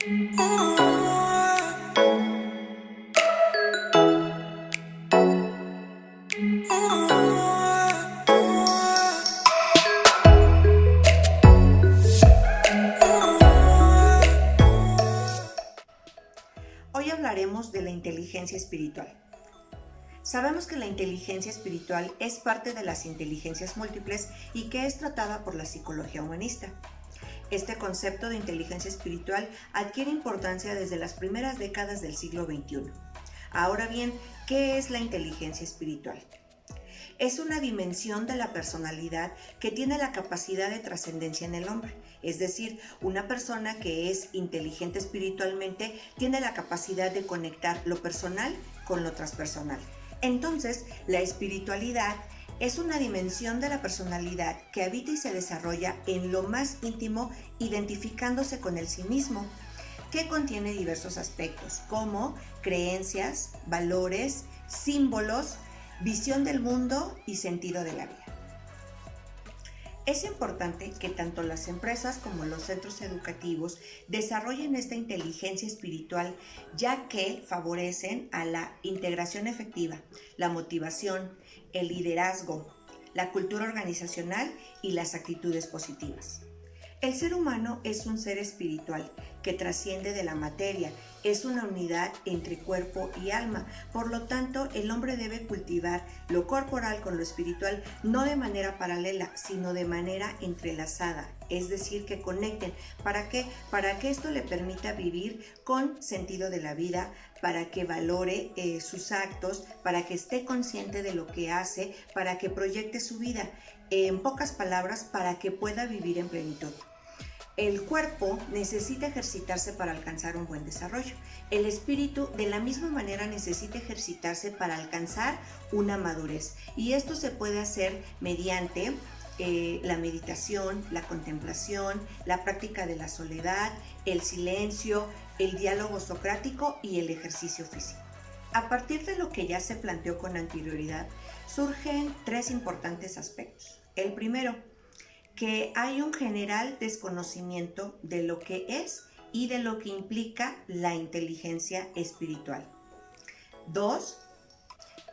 Hoy hablaremos de la inteligencia espiritual. Sabemos que la inteligencia espiritual es parte de las inteligencias múltiples y que es tratada por la psicología humanista. Este concepto de inteligencia espiritual adquiere importancia desde las primeras décadas del siglo XXI. Ahora bien, ¿qué es la inteligencia espiritual? Es una dimensión de la personalidad que tiene la capacidad de trascendencia en el hombre. Es decir, una persona que es inteligente espiritualmente tiene la capacidad de conectar lo personal con lo transpersonal. Entonces, la espiritualidad es una dimensión de la personalidad que habita y se desarrolla en lo más íntimo, identificándose con el sí mismo, que contiene diversos aspectos como creencias, valores, símbolos, visión del mundo y sentido de la vida. Es importante que tanto las empresas como los centros educativos desarrollen esta inteligencia espiritual, ya que favorecen a la integración efectiva, la motivación, el liderazgo, la cultura organizacional y las actitudes positivas. El ser humano es un ser espiritual que trasciende de la materia, es una unidad entre cuerpo y alma. Por lo tanto, el hombre debe cultivar lo corporal con lo espiritual, no de manera paralela, sino de manera entrelazada, es decir, que conecten. ¿Para qué? Para que esto le permita vivir con sentido de la vida, para que valore sus actos, para que esté consciente de lo que hace, para que proyecte su vida. En pocas palabras, para que pueda vivir en plenitud. El cuerpo necesita ejercitarse para alcanzar un buen desarrollo. El espíritu de la misma manera necesita ejercitarse para alcanzar una madurez. Y esto se puede hacer mediante la meditación, la contemplación, la práctica de la soledad, el silencio, el diálogo socrático y el ejercicio físico. A partir de lo que ya se planteó con anterioridad, surgen tres importantes aspectos. El primero, que hay un general desconocimiento de lo que es y de lo que implica la inteligencia espiritual. Dos,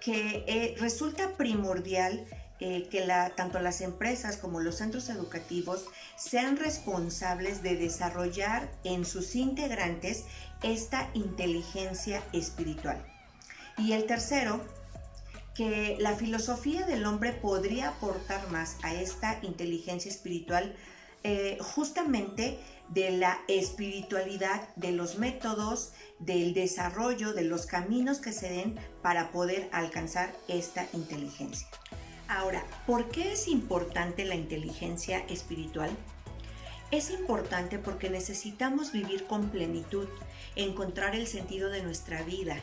que resulta primordial que tanto las empresas como los centros educativos sean responsables de desarrollar en sus integrantes esta inteligencia espiritual. Y el tercero, que la filosofía del hombre podría aportar más a esta inteligencia espiritual, justamente de la espiritualidad, de los métodos, del desarrollo, de los caminos que se den para poder alcanzar esta inteligencia. Ahora, ¿por qué es importante la inteligencia espiritual? Es importante porque necesitamos vivir con plenitud, encontrar el sentido de nuestra vida,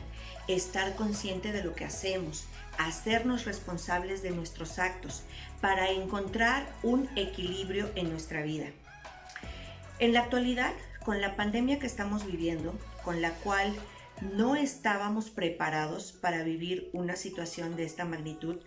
estar consciente de lo que hacemos, hacernos responsables de nuestros actos para encontrar un equilibrio en nuestra vida. En la actualidad, con la pandemia que estamos viviendo, con la cual no estábamos preparados para vivir una situación de esta magnitud,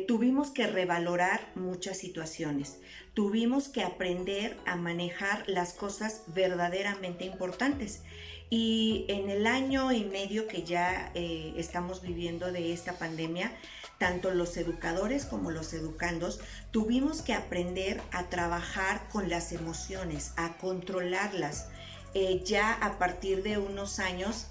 tuvimos que revalorar muchas situaciones, tuvimos que aprender a manejar las cosas verdaderamente importantes. Y en el año y medio que ya estamos viviendo de esta pandemia, tanto los educadores como los educandos tuvimos que aprender a trabajar con las emociones, a controlarlas. Ya a partir de unos años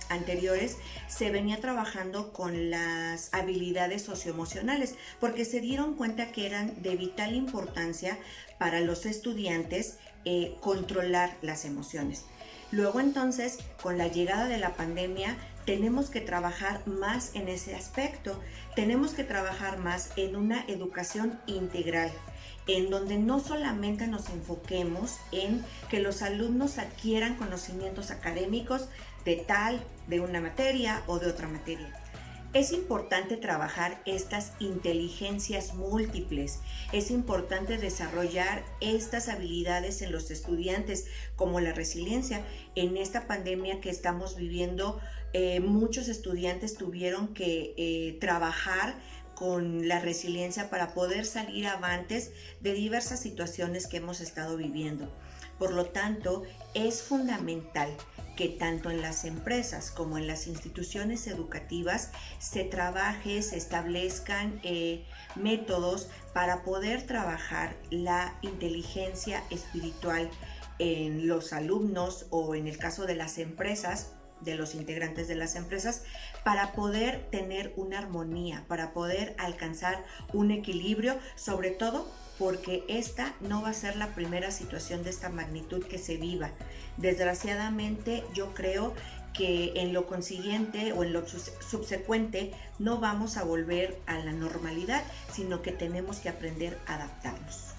anteriores se venía trabajando con las habilidades socioemocionales porque se dieron cuenta que eran de vital importancia para los estudiantes controlar las emociones. Luego entonces, con la llegada de la pandemia, tenemos que trabajar más en ese aspecto, tenemos que trabajar más en una educación integral, en donde no solamente nos enfoquemos en que los alumnos adquieran conocimientos académicos de una materia o de otra materia. Es importante trabajar estas inteligencias múltiples, es importante desarrollar estas habilidades en los estudiantes, como la resiliencia. En esta pandemia que estamos viviendo, muchos estudiantes tuvieron que trabajar con la resiliencia para poder salir avantes de diversas situaciones que hemos estado viviendo. Por lo tanto, es fundamental que tanto en las empresas como en las instituciones educativas se trabaje, se establezcan métodos para poder trabajar la inteligencia espiritual en los alumnos o en el caso de las empresas, de los integrantes de las empresas, para poder tener una armonía, para poder alcanzar un equilibrio, sobre todo porque esta no va a ser la primera situación de esta magnitud que se viva. Desgraciadamente, yo creo que en lo consiguiente o en lo subsecuente no vamos a volver a la normalidad, sino que tenemos que aprender a adaptarnos.